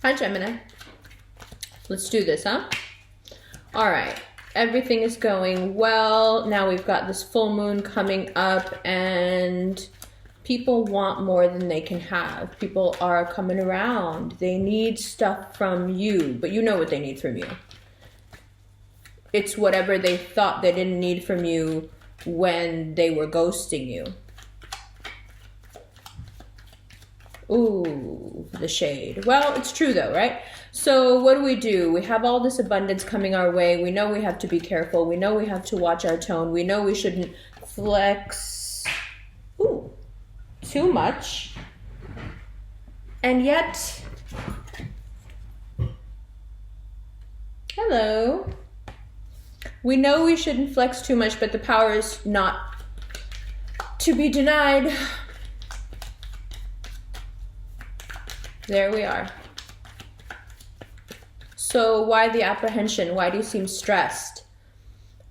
Hi, Gemini. Let's do this, huh? All right. Everything is going well. Now we've got this full moon coming up and people want more than they can have. People are coming around. They need stuff from you, but you know what they need from you. It's whatever they thought they didn't need from you when they were ghosting you. Ooh, the shade. Well, it's true though, right? So what do? We have all this abundance coming our way. We know we have to be careful. We know we have to watch our tone. We know we shouldn't flex too much. And yet, hello. We know we shouldn't flex too much, but the power is not to be denied. There we are. So why the apprehension? Why do you seem stressed?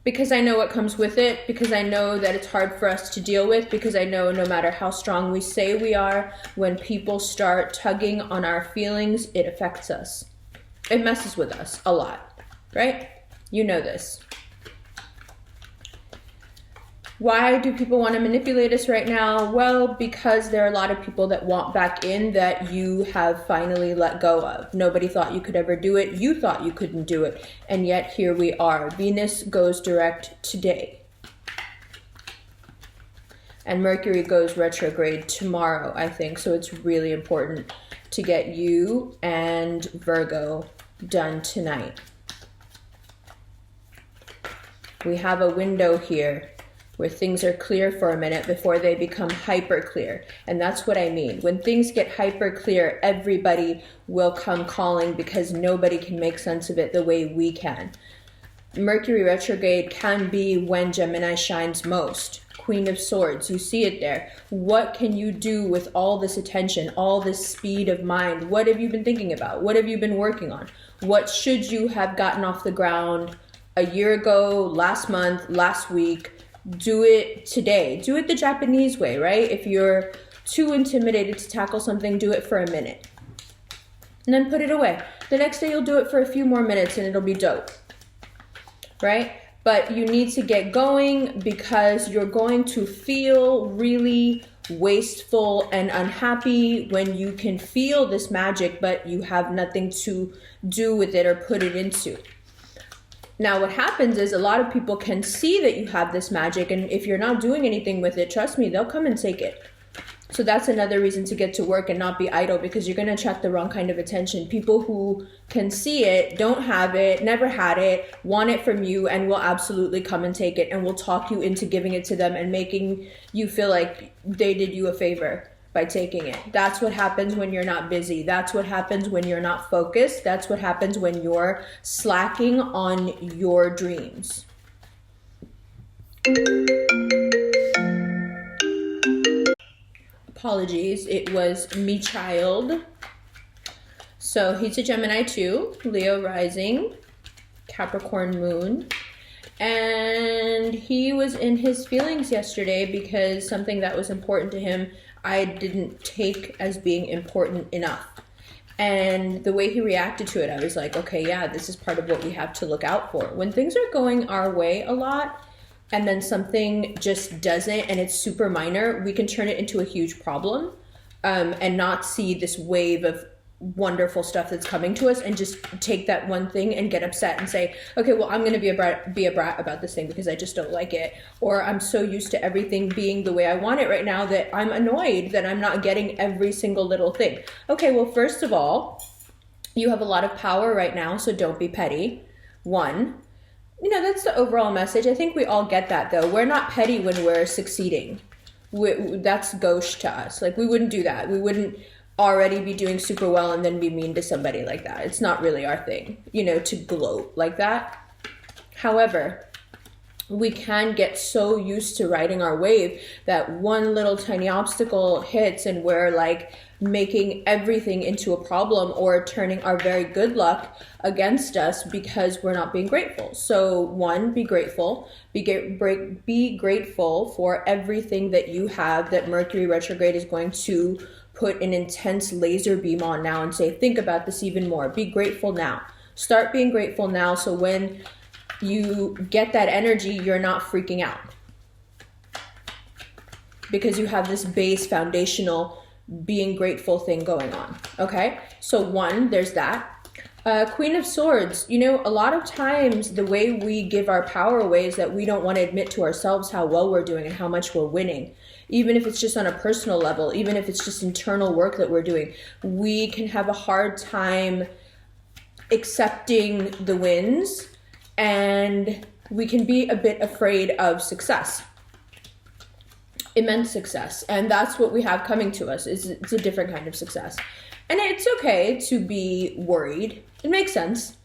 Because I know what comes with it, because I know that it's hard for us to deal with, because I know no matter how strong we say we are, when people start tugging on our feelings, it affects us. It messes with us a lot, right? You know this. Why do people want to manipulate us right now? Well, because there are a lot of people that want back in that you have finally let go of. Nobody thought you could ever do it. You thought you couldn't do it. And yet here we are. Venus goes direct today. And Mercury goes retrograde tomorrow, I think. So it's really important to get you and Virgo done tonight. We have a window here where things are clear for a minute before they become hyper clear. And that's what I mean. When things get hyper clear, everybody will come calling because nobody can make sense of it the way we can. Mercury retrograde can be when Gemini shines most. Queen of Swords, you see it there. What can you do with all this attention, all this speed of mind? What have you been thinking about? What have you been working on? What should you have gotten off the ground a year ago, last month, last week? Do it today. Do it the Japanese way, right? If you're too intimidated to tackle something, do it for a minute. And then put it away. The next day you'll do it for a few more minutes and it'll be dope, right? But you need to get going because you're going to feel really wasteful and unhappy when you can feel this magic, but you have nothing to do with it or put it into. Now, what happens is a lot of people can see that you have this magic, and if you're not doing anything with it, trust me, they'll come and take it. So that's another reason to get to work and not be idle, because you're going to attract the wrong kind of attention. People who can see it, don't have it, never had it, want it from you, and will absolutely come and take it, and will talk you into giving it to them and making you feel like they did you a favor by taking it. That's what happens when you're not busy. That's what happens when you're not focused. That's what happens when you're slacking on your dreams. Apologies, it was me child. So he's a Gemini too, Leo rising, Capricorn moon. And he was in his feelings yesterday because something that was important to him I didn't take as being important enough. And the way he reacted to it, I was like, okay, yeah, this is part of what we have to look out for. When things are going our way a lot and then something just doesn't and it's super minor, we can turn it into a huge problem and not see this wave of wonderful stuff that's coming to us and just take that one thing and get upset and say, okay, well, I'm going to be a brat about this thing because I just don't like it. Or I'm so used to everything being the way I want it right now that I'm annoyed that I'm not getting every single little thing. Okay, well, first of all, you have a lot of power right now, so don't be petty. One, that's the overall message. I think we all get that though. We're not petty when we're succeeding. That's gauche to us. Like we wouldn't do that. We wouldn't already be doing super well and then be mean to somebody like that. It's not really our thing, to gloat like that. However, we can get so used to riding our wave that one little tiny obstacle hits and we're like making everything into a problem or turning our very good luck against us because we're not being grateful. So one, be grateful. Be grateful for everything that you have that Mercury retrograde is going to put an intense laser beam on now and say, think about this even more. Be grateful now. Start being grateful now, so when you get that energy, you're not freaking out. Because you have this base foundational being grateful thing going on. Okay? So one, there's that. Queen of Swords, you know, a lot of times the way we give our power away is that we don't want to admit to ourselves how well we're doing and how much we're winning. Even if it's just on a personal level, even if it's just internal work that we're doing, we can have a hard time accepting the wins, and we can be a bit afraid of success. Immense success. And that's what we have coming to us. It's a different kind of success. And it's okay to be worried. It makes sense.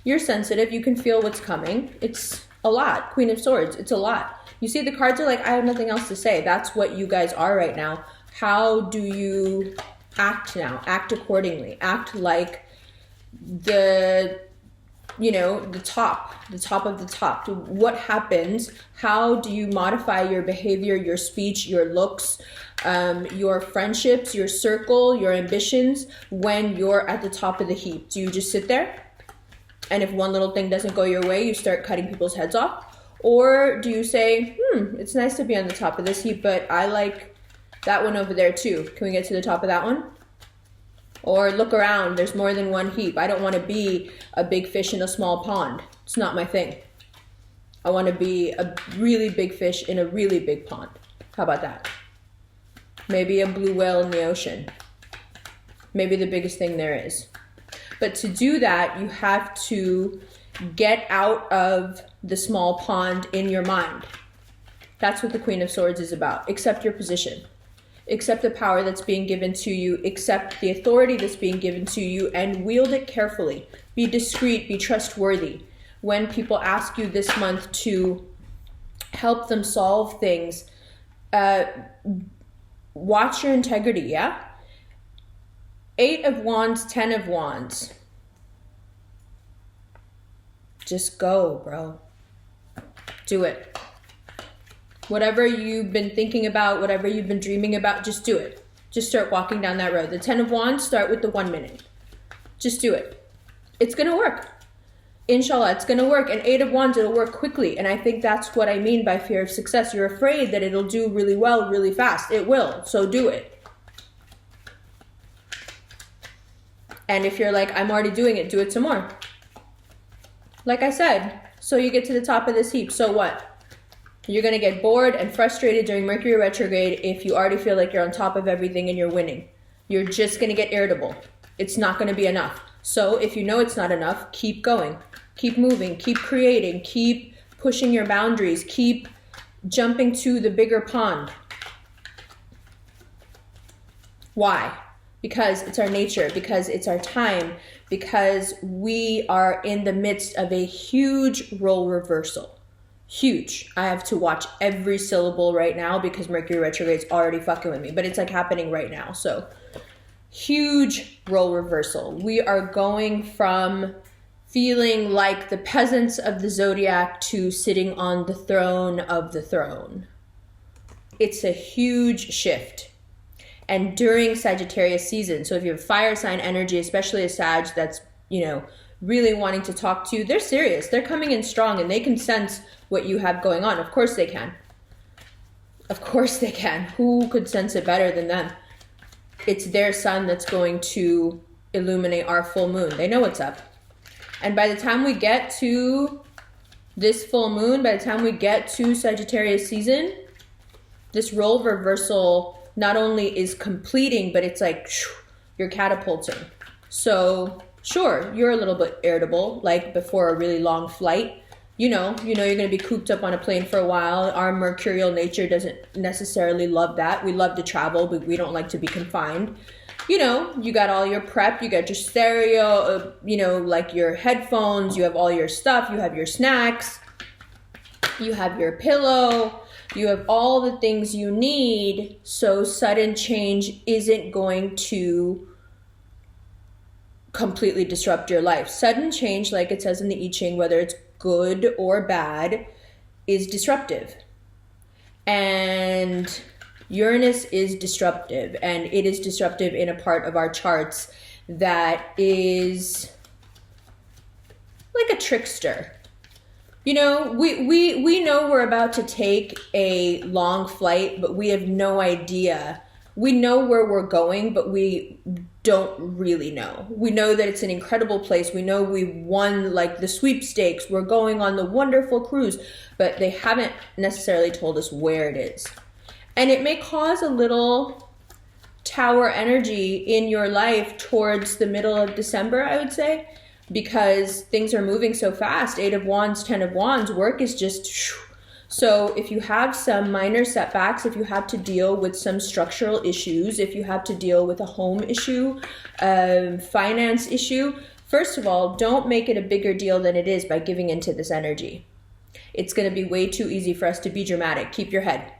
You're sensitive. You can feel what's coming. It's a lot. Queen of Swords. It's a lot. You see, the cards are like, I have nothing else to say. That's what you guys are right now. How do you act now? Act accordingly. Act like the top of the top. What happens? How do you modify your behavior, your speech, your looks, your friendships, your circle, your ambitions when you're at the top of the heap? Do you just sit there? And if one little thing doesn't go your way, you start cutting people's heads off? Or do you say, it's nice to be on the top of this heap, but I like that one over there too. Can we get to the top of that one? Or look around, there's more than one heap. I don't want to be a big fish in a small pond. It's not my thing. I want to be a really big fish in a really big pond. How about that? Maybe a blue whale in the ocean. Maybe the biggest thing there is. But to do that, you have to get out of the small pond in your mind. That's what the Queen of Swords is about. Accept your position. Accept the power that's being given to you. Accept the authority that's being given to you and wield it carefully. Be discreet. Be trustworthy. When people ask you this month to help them solve things, watch your integrity, yeah? 8 of Wands, 10 of Wands. Just go, bro. Do it. Whatever you've been thinking about, whatever you've been dreaming about, just do it. Just start walking down that road. The 10 of Wands, start with the 1 minute. Just do it. It's going to work. Inshallah, it's going to work. And 8 of Wands, it'll work quickly. And I think that's what I mean by fear of success. You're afraid that it'll do really well, really fast. It will. So do it. And if you're like, I'm already doing it, do it some more. Like I said, so you get to the top of this heap. So what? You're going to get bored and frustrated during Mercury retrograde if you already feel like you're on top of everything and you're winning. You're just going to get irritable. It's not going to be enough. So if you know it's not enough, keep going. Keep moving. Keep creating. Keep pushing your boundaries. Keep jumping to the bigger pond. Why? Because it's our nature. Because it's our time. Because we are in the midst of a huge role reversal. Huge. I have to watch every syllable right now because Mercury retrograde's already fucking with me. But it's like happening right now. So huge role reversal. We are going from feeling like the peasants of the zodiac to sitting on the throne of the throne. It's a huge shift. And during Sagittarius season, so if you have fire sign energy, especially a Sag that's, really wanting to talk to you, they're serious. They're coming in strong and they can sense what you have going on. Of course they can. Of course they can. Who could sense it better than them? It's their sun that's going to illuminate our full moon. They know what's up. And by the time we get to this full moon, by the time we get to Sagittarius season, this role reversal not only is completing, but it's like you're catapulting. So sure, you're a little bit irritable, like before a really long flight. You know you're going to be cooped up on a plane for a while. Our mercurial nature doesn't necessarily love that. We love to travel, but we don't like to be confined. You got all your prep, you got your stereo, like your headphones, you have all your stuff, you have your snacks, you have your pillow, you have all the things you need, so sudden change isn't going to completely disrupt your life. Sudden change, like it says in the I Ching, whether it's good or bad, is disruptive. And Uranus is disruptive, and it is disruptive in a part of our charts that is like a trickster. You know, we know we're about to take a long flight, but we have no idea. We know where we're going, but we don't really know. We know that it's an incredible place. We know we won like the sweepstakes. We're going on the wonderful cruise, but they haven't necessarily told us where it is. And it may cause a little tower energy in your life towards the middle of December, I would say, because things are moving so fast. 8 of Wands, 10 of Wands, work is just... So if you have some minor setbacks, if you have to deal with some structural issues, if you have to deal with a home issue, finance issue, first of all, don't make it a bigger deal than it is by giving into this energy. It's going to be way too easy for us to be dramatic. Keep your head.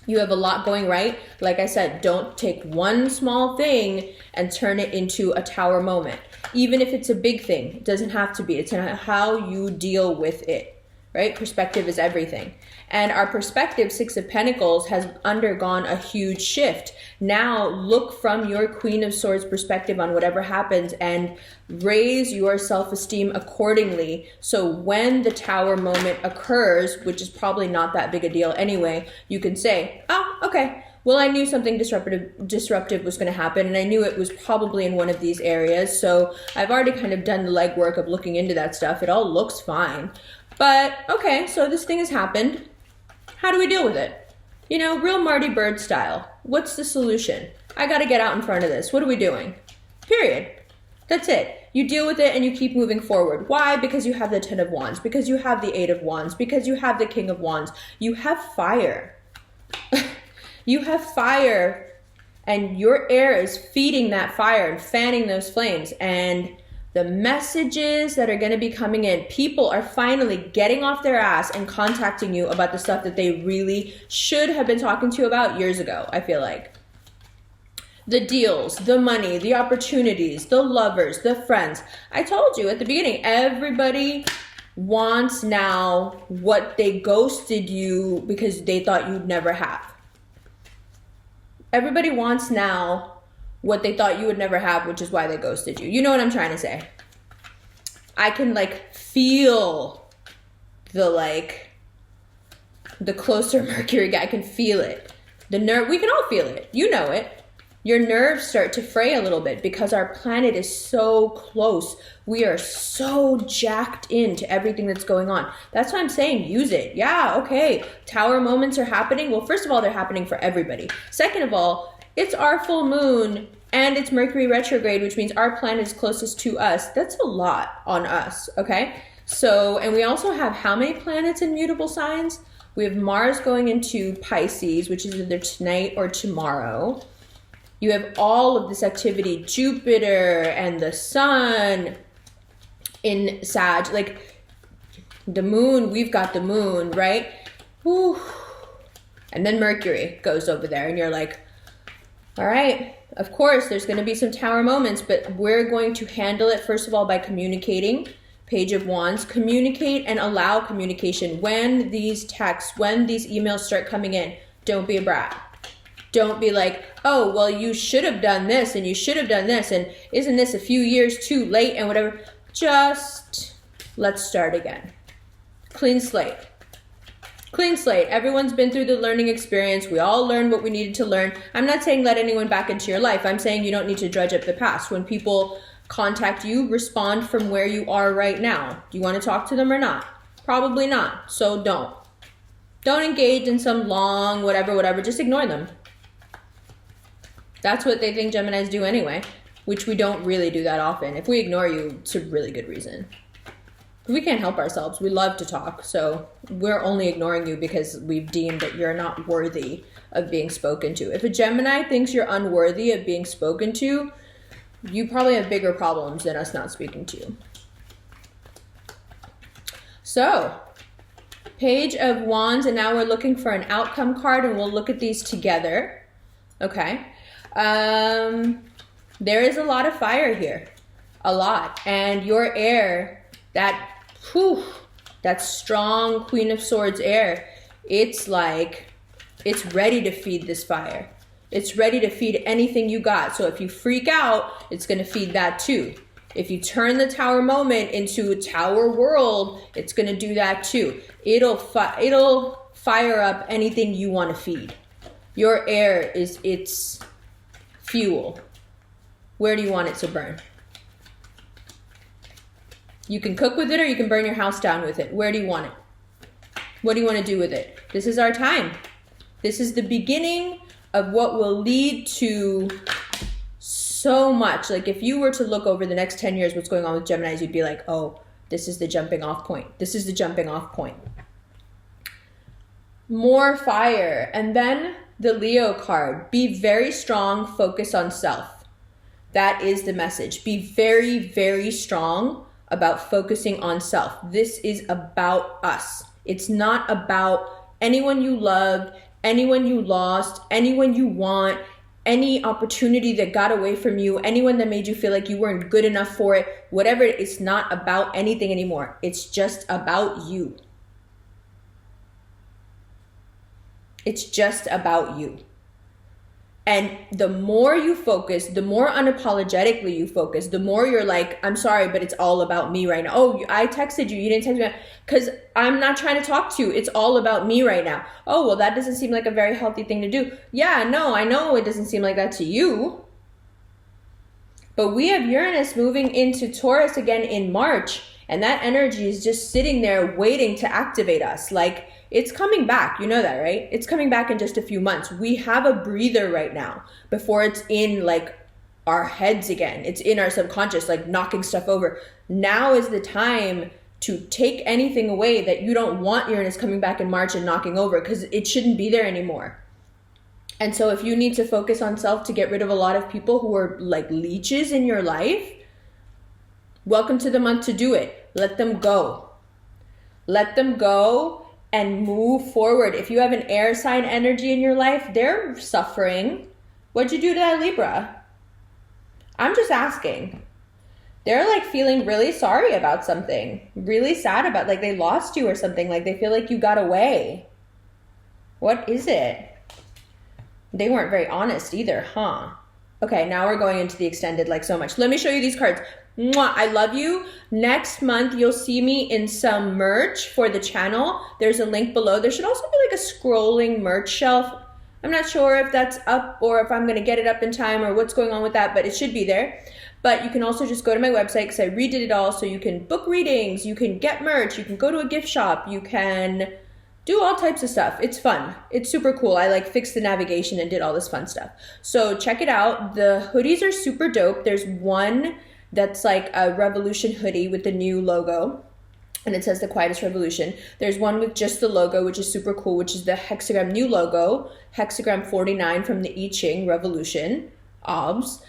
You have a lot going right. Like I said, don't take one small thing and turn it into a tower moment. Even if it's a big thing, it doesn't have to be. It's how you deal with it. Right? Perspective is everything. And our perspective, 6 of Pentacles, has undergone a huge shift. Now look from your Queen of Swords perspective on whatever happens and raise your self-esteem accordingly. So when the tower moment occurs, which is probably not that big a deal anyway, you can say, oh, okay, well, I knew something disruptive was going to happen, and I knew it was probably in one of these areas. So I've already kind of done the legwork of looking into that stuff. It all looks fine. But, okay, so this thing has happened. How do we deal with it? You know, real Marty Bird style. What's the solution? I got to get out in front of this. What are we doing? Period. That's it. You deal with it and you keep moving forward. Why? Because you have the 10 of Wands. Because you have the 8 of Wands. Because you have the King of Wands. You have fire. You have fire, and your air is feeding that fire and fanning those flames. And the messages that are going to be coming in, people are finally getting off their ass and contacting you about the stuff that they really should have been talking to you about years ago, I feel like. The deals, the money, the opportunities, the lovers, the friends. I told you at the beginning, everybody wants now what they ghosted you because they thought you'd never have. Everybody wants now what they thought you would never have, which is why they ghosted you. You know what I'm trying to say? I can like feel the closer Mercury guy. I can feel it. The nerve, we can all feel it. You know it. Your nerves start to fray a little bit because our planet is so close. We are so jacked into everything that's going on. That's why I'm saying use it. Yeah, okay. Tower moments are happening. Well, first of all, they're happening for everybody. Second of all, it's our full moon and it's Mercury retrograde, which means our planet is closest to us. That's a lot on us, okay? So, and we also have how many planets in mutable signs? We have Mars going into Pisces, which is either tonight or tomorrow. You have all of this activity, Jupiter and the sun in Sag. Like the moon, we've got the moon, right? Whew. And then Mercury goes over there and you're like, all right, of course, there's going to be some tower moments, but we're going to handle it, first of all, by communicating. Page of Wands, communicate and allow communication. When these texts, when these emails start coming in, don't be a brat. Don't be like, oh, well, you should have done this and you should have done this and isn't this a few years too late and whatever. Just let's start again. Clean slate. Clean slate. Everyone's been through the learning experience. We all learned what we needed to learn. I'm not saying let anyone back into your life. I'm saying you don't need to dredge up the past. When people contact you, respond from where you are right now. Do you want to talk to them or not? Probably not. So don't. Don't engage in some long whatever. Just ignore them. That's what they think Geminis do anyway, which we don't really do that often. If we ignore you, it's a really good reason. We can't help ourselves. We love to talk, so we're only ignoring you because we've deemed that you're not worthy of being spoken to. If a Gemini thinks you're unworthy of being spoken to, you probably have bigger problems than us not speaking to you. So, Page of Wands, and now we're looking for an outcome card, and we'll look at these together. Okay. There is a lot of fire here. A lot. And your air, that strong Queen of Swords air, it's like It's ready to feed this fire. It's ready to feed anything you got. So if you freak out, it's going to feed that too. If you turn the tower moment into a tower world, it's going to do that too. It'll fire up anything you want to feed. Your air is its fuel. Where do you want it to burn? You can cook with it or you can burn your house down with it. Where do you want it? What do you want to do with it? This is our time. This is the beginning of what will lead to so much. Like if you were to look over the next 10 years, what's going on with Geminis, you'd be like, oh, this is the jumping off point. This is the jumping off point. More fire. And then the Leo card. Be very strong, focus on self. That is the message. Be very, very strong about focusing on self. This is about us. It's not about anyone you loved, anyone you lost, anyone you want, any opportunity that got away from you, anyone that made you feel like you weren't good enough for it, whatever. It's not about anything anymore. It's just about you. It's just about you. And the more you focus, the more unapologetically you focus, the more you're like, I'm sorry, but it's all about me right now. Oh, I texted you. You didn't text me because I'm not trying to talk to you. It's all about me right now. Oh, well, that doesn't seem like a very healthy thing to do. Yeah, no, I know it doesn't seem like that to you. But we have Uranus moving into Taurus again in March. And that energy is just sitting there waiting to activate us. Like, it's coming back. You know that, right? It's coming back in just a few months. We have a breather right now before it's in like our heads again. It's in our subconscious, like knocking stuff over. Now is the time to take anything away that you don't want Uranus coming back in March and knocking over, because it shouldn't be there anymore. And so if you need to focus on self to get rid of a lot of people who are like leeches in your life, welcome to the month to do it. Let them go. Let them go. And move forward. If you have an air sign energy in your life, they're suffering. What'd you do to that Libra? I'm just asking. They're like feeling really sorry about something, really sad about, like they lost you or something, like they feel like you got away. What is it? They weren't very honest either, huh? Okay, now we're going into the extended like so much. Let me show you these cards. Mwah, I love you. Next month, you'll see me in some merch for the channel. There's a link below. There should also be like a scrolling merch shelf. I'm not sure if that's up or if I'm going to get it up in time or what's going on with that, but it should be there. But you can also just go to my website because I redid it all. So you can book readings, you can get merch, you can go to a gift shop, you can do all types of stuff. It's fun. It's super cool. I like fixed the navigation and did all this fun stuff. So check it out. The hoodies are super dope. There's one that's like a revolution hoodie with the new logo, and it says the Quietest Revolution. There's one with just the logo, which is super cool, which is the hexagram new logo, hexagram 49 from the I Ching Revolution, OBS.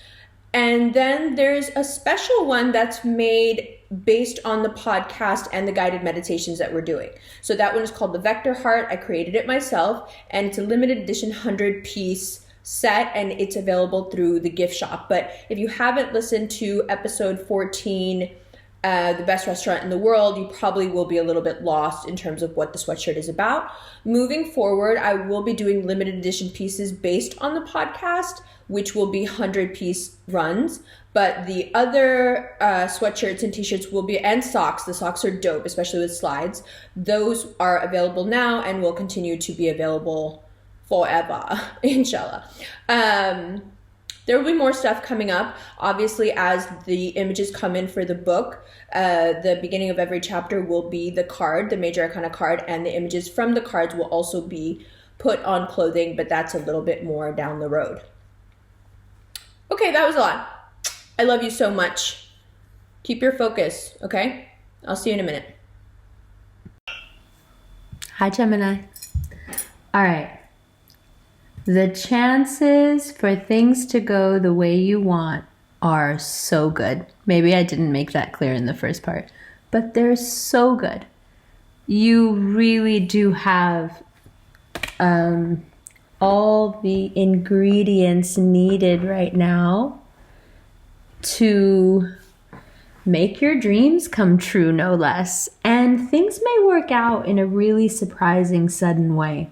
And then there's a special one that's made based on the podcast and the guided meditations that we're doing. So that one is called the Vector Heart. I created it myself, and it's a limited edition 100-piece set, and it's available through the gift shop. But if you haven't listened to episode 14, the best restaurant in the world, you probably will be a little bit lost in terms of what the sweatshirt is about. Moving forward, I will be doing limited edition pieces based on the podcast, which will be 100-piece runs. But the other sweatshirts and t-shirts will be, and socks. The socks are dope, especially with slides. Those are available now and will continue to be available forever, inshallah. There will be more stuff coming up, obviously, as the images come in for the book. The beginning of every chapter will be the card, the major arcana card, and the images from the cards will also be put on clothing, but that's a little bit more down the road. Okay, that was a lot. I love you so much. Keep your focus, okay? I'll see you in a minute. Hi, Gemini. All right. The chances for things to go the way you want are so good. Maybe I didn't make that clear in the first part, but they're so good. You really do have all the ingredients needed right now to make your dreams come true, no less. And things may work out in a really surprising, sudden way.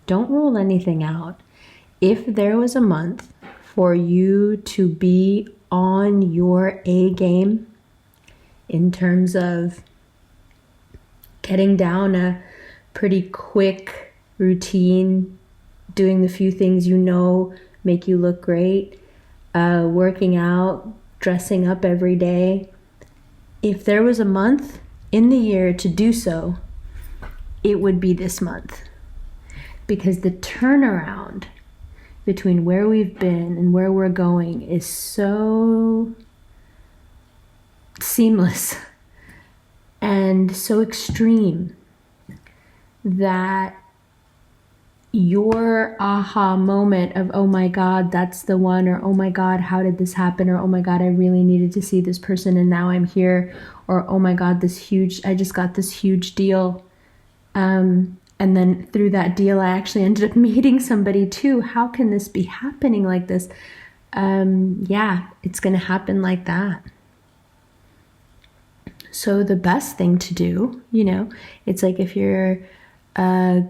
don't rule anything out. If there was a month for you to be on your A game in terms of getting down a pretty quick routine, doing the few things you know make you look great, working out, dressing up every day. If there was a month in the year to do so, it would be this month. Because the turnaround between where we've been and where we're going is so seamless and so extreme that your aha moment of, oh my God, that's the one, or oh my God, how did this happen, or oh my God, I really needed to see this person and now I'm here, or oh my God, I just got this huge deal, and then through that deal I actually ended up meeting somebody too. How can this be happening like this? Yeah, it's gonna happen like that. So the best thing to do, it's like if you're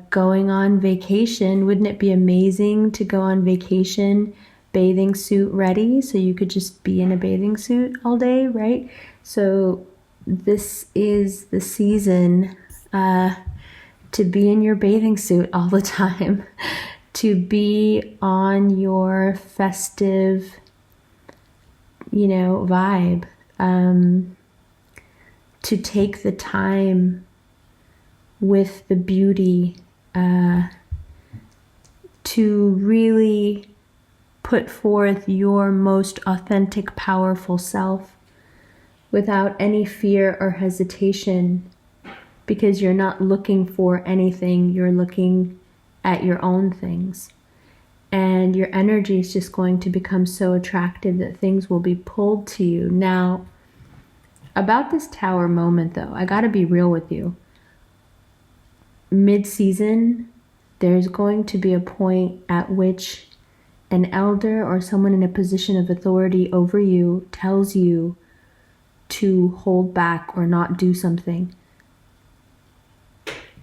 going on vacation, wouldn't it be amazing to go on vacation bathing suit ready, so you could just be in a bathing suit all day, right? So this is the season to be in your bathing suit all the time, to be on your festive, vibe, to take the time with the beauty, to really put forth your most authentic, powerful self without any fear or hesitation, because you're not looking for anything, you're looking at your own things. And your energy is just going to become so attractive that things will be pulled to you. Now, about this tower moment though, I gotta be real with you. Mid-season, there's going to be a point at which an elder or someone in a position of authority over you tells you to hold back or not do something.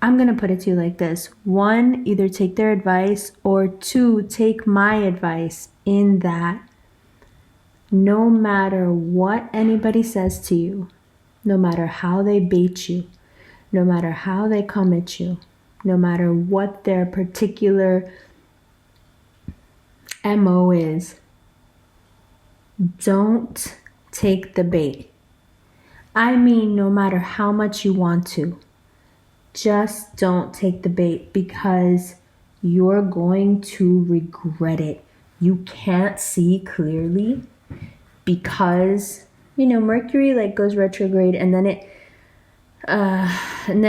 I'm going to put it to you like this. 1, either take their advice, or 2, take my advice, in that no matter what anybody says to you, no matter how they bait you, no matter how they come at you, no matter what their particular MO is, don't take the bait. I mean, no matter how much you want to, just don't take the bait, because you're going to regret it. You can't see clearly because, Mercury goes retrograde and then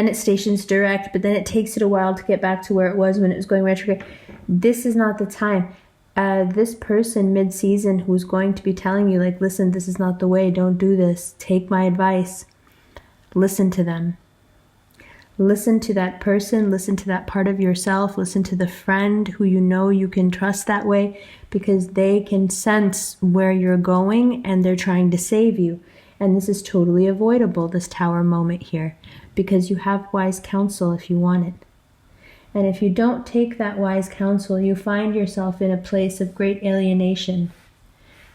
it stations direct, but then it takes it a while to get back to where it was when it was going retrograde. This is not the time. This person mid-season who's going to be telling you, listen, this is not the way, don't do this, take my advice. Listen to them. Listen to that person, listen to that part of yourself, listen to the friend who you can trust that way, because they can sense where you're going and they're trying to save you. And this is totally avoidable, this tower moment here, because you have wise counsel if you want it. And if you don't take that wise counsel, you find yourself in a place of great alienation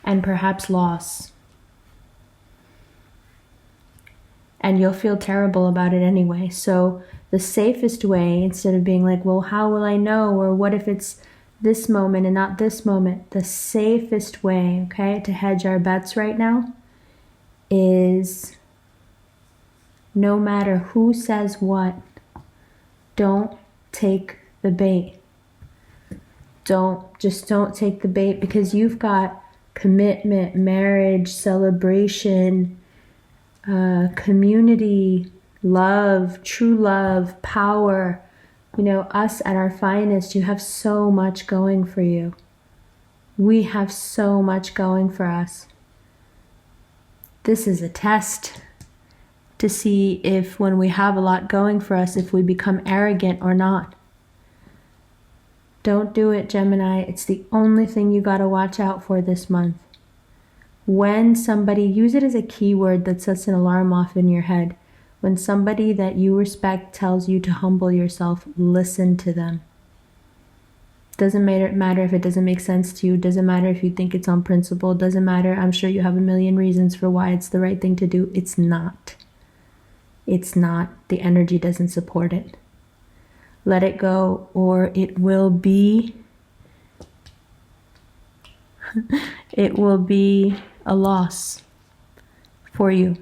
and perhaps loss. And you'll feel terrible about it anyway. So the safest way, instead of being like, well, how will I know? Or what if it's this moment and not this moment? The safest way, to hedge our bets right now is, no matter who says what, don't take the bait. Don't take the bait, because you've got commitment, marriage, celebration, community, love, true love, power. Us at our finest, you have so much going for you. We have so much going for us. This is a test to see if, when we have a lot going for us, if we become arrogant or not. Don't do it, Gemini. It's the only thing you got to watch out for this month. When somebody, use it as a keyword that sets an alarm off in your head. When somebody that you respect tells you to humble yourself, listen to them. Doesn't matter if it doesn't make sense to you. Doesn't matter if you think it's on principle. Doesn't matter. I'm sure you have a million reasons for why it's the right thing to do. It's not. It's not. The energy doesn't support it. Let it go, or it will be it will be a loss for you.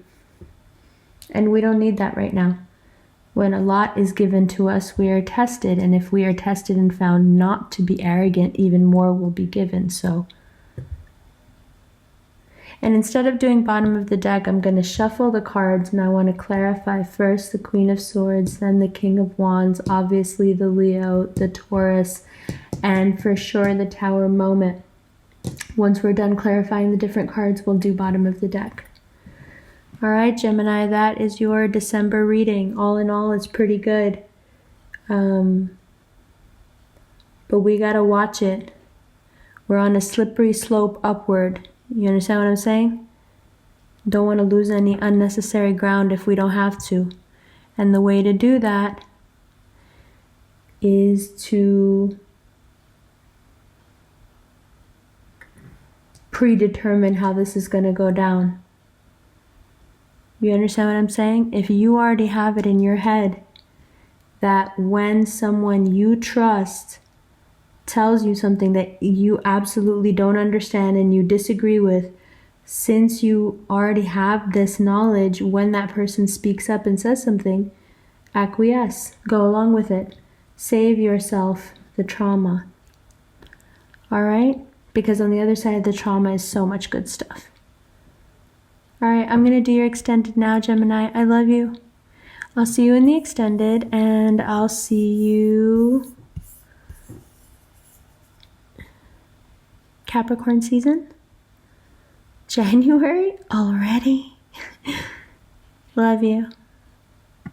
And we don't need that right now. When a lot is given to us, we are tested, and if we are tested and found not to be arrogant, even more will be given. So, and instead of doing bottom of the deck, I'm going to shuffle the cards, and I want to clarify first the Queen of Swords, then the King of Wands, obviously the Leo, the Taurus, and for sure the Tower moment. Once we're done clarifying the different cards, we'll do bottom of the deck. All right, Gemini, that is your December reading. All in all, it's pretty good. But we got to watch it. We're on a slippery slope upward. You understand what I'm saying? Don't want to lose any unnecessary ground if we don't have to. And the way to do that is to predetermine how this is going to go down. You understand what I'm saying? If you already have it in your head that when someone you trust tells you something that you absolutely don't understand and you disagree with, since you already have this knowledge, when that person speaks up and says something, acquiesce, go along with it. Save yourself the trauma. All right? Because on the other side of the trauma is so much good stuff. All right, I'm going to do your extended now, Gemini. I love you. I'll see you in the extended, and I'll see you Capricorn season. January already? Love you.